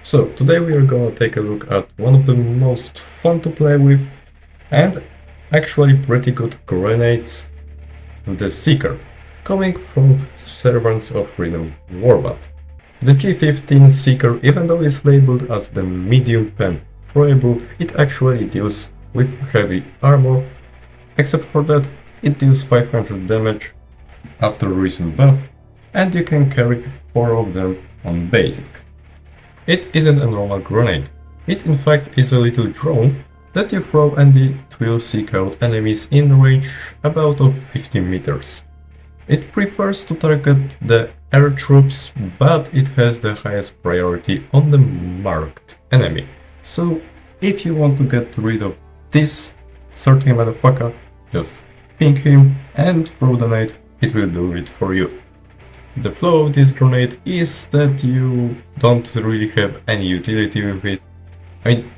So today we are gonna take a look at one of the most fun to play with and actually pretty good grenades, the Seeker, coming from Servants of Freedom Warband. The G15 Seeker, even though it's labeled as the medium pen throwable, it actually deals with heavy armor. Except for that, it deals 500 damage after recent buff, and you can carry 4 of them on basic. It isn't a normal grenade. It in fact is a little drone that you throw and it will seek out enemies in range about of 50 meters. It prefers to target the air troops, but it has the highest priority on the marked enemy. So if you want to get rid of this certain motherfucker, just ping him and throw the grenade, it will do it for you. The flaw of this grenade is that you don't really have any utility with it. I mean,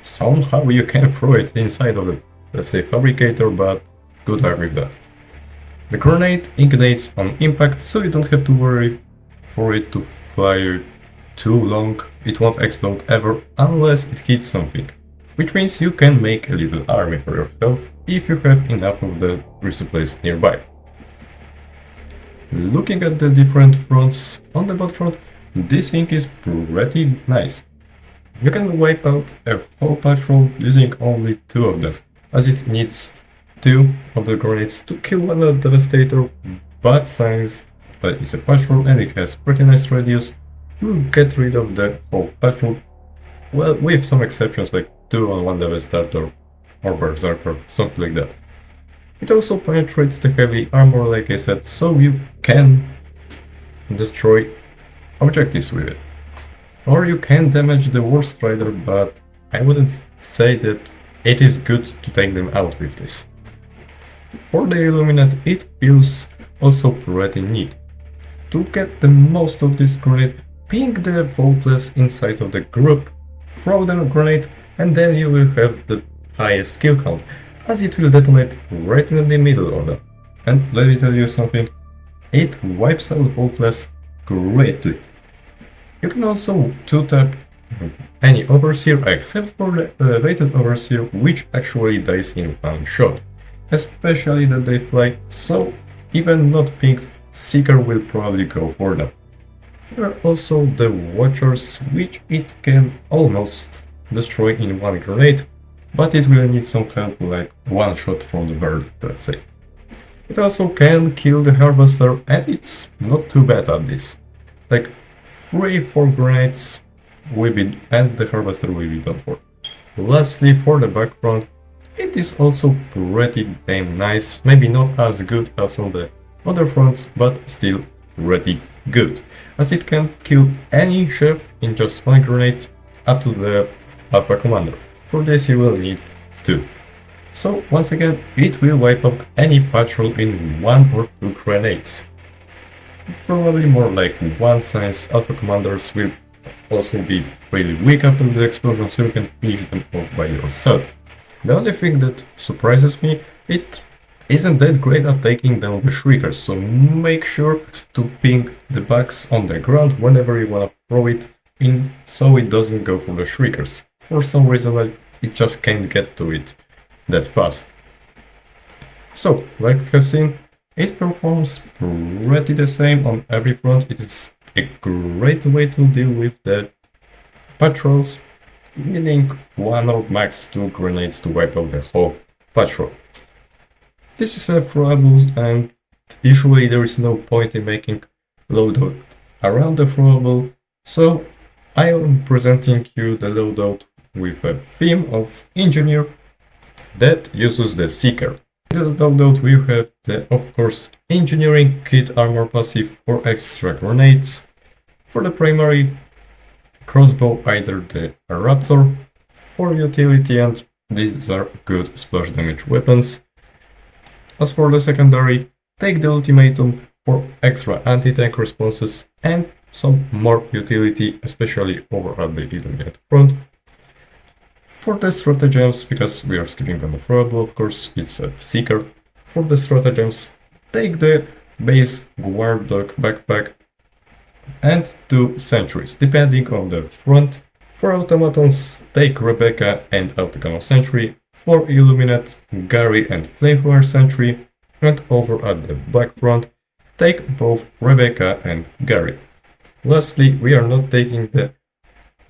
somehow you can throw it inside of it, let's say fabricator, but good luck with that. The grenade ignites on impact, so you don't have to worry for it to fly too long. It won't explode ever unless it hits something, which means you can make a little army for yourself if you have enough of the resupplies nearby. Looking at the different fronts on the bot front, this thing is pretty nice. You can wipe out a whole patrol using only 2 of them, as it needs 2 of the grenades to kill one devastator, but since it's a patrol and it has pretty nice radius, you will get rid of the whole patrol, well, with some exceptions like 2 on 1 devastator or berserker, something like that. It also penetrates the heavy armor, like I said, so you can destroy objectives with it. Or you can damage the Worst Rider, but I wouldn't say that it is good to take them out with this. For the Illuminate, it feels also pretty neat. To get the most of this grenade, ping the Vaultless inside of the group, throw the grenade, and then you will have the highest kill count, as it will detonate right in the middle of them. And let me tell you something, it wipes out Vaultless greatly. You can also 2-tap any Overseer except for the elevated Overseer, which actually dies in one shot, especially that they fly, so even not pinged, Seeker will probably go for them. There are also the Watchers, which it can almost destroy in one grenade, but it will need some help, like 1 shot from the bird, let's say. It also can kill the Harvester, and it's not too bad at this. Like 3-4 grenades will be, and the Harvester will be done for. Lastly, for the back front, it is also pretty damn nice, maybe not as good as on the other fronts, but still pretty good, as it can kill any chef in just 1 grenade up to the Alpha Commander. For this you will need 2. So once again, it will wipe out any patrol in 1 or 2 grenades. Probably more like 1, since Alpha Commanders will also be really weak after the explosion, so you can finish them off by yourself. The only thing that surprises me, it isn't that great at taking down the Shriekers, so make sure to ping the bugs on the ground whenever you wanna throw it in, so it doesn't go for the Shriekers. For some reason it just can't get to it that fast. So, like you have seen, it performs pretty the same on every front. It is a great way to deal with the patrols, needing 1 or max 2 grenades to wipe out the whole patrol. This is a throwable, and usually there is no point in making loadout around the throwable, so I am presenting you the loadout with a theme of engineer that uses the Seeker. In the loadout we have the, of course, engineering kit armor passive for extra grenades. For the primary crossbow, either the Raptor for utility, and these are good splash damage weapons. As for the secondary, take the ultimatum for extra anti-tank responses and some more utility, especially over at the Illuminate front. For the stratagems, because we are skipping on the throwable, of course, it's a Seeker. For the stratagems, take the base Guard Dog backpack and 2 sentries, depending on the front. For automatons, take Rebecca and Autocannon Sentry. For Illuminate, Gary and Flamethrower Sentry. And over at the back front, take both Rebecca and Gary. Lastly, we are not taking the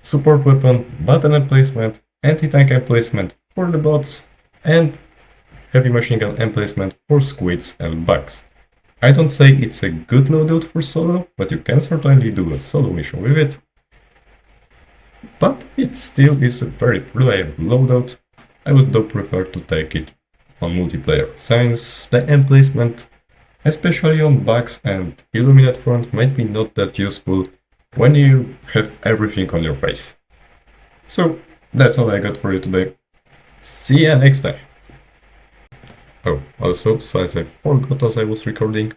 support weapon, button emplacement, anti-tank emplacement for the bots, and heavy machine gun emplacement for squids and bugs. I don't say it's a good loadout for solo, but you can certainly do a solo mission with it. But it still is a very reliable loadout. I would though prefer to take it on multiplayer, since the emplacement, especially on bugs and Illuminate front, might be not that useful when you have everything on your face. So that's all I got for you today. See ya next time! Oh, also, since I forgot as I was recording,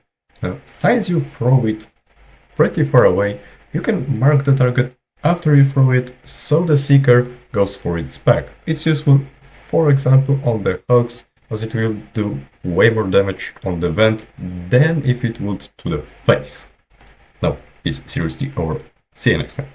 since you throw it pretty far away, you can mark the target after you throw it, so the Seeker goes for its back. It's useful, for example, on the Hulks, as it will do way more damage on the vent than if it would to the face. Now, it's seriously over. See you next time.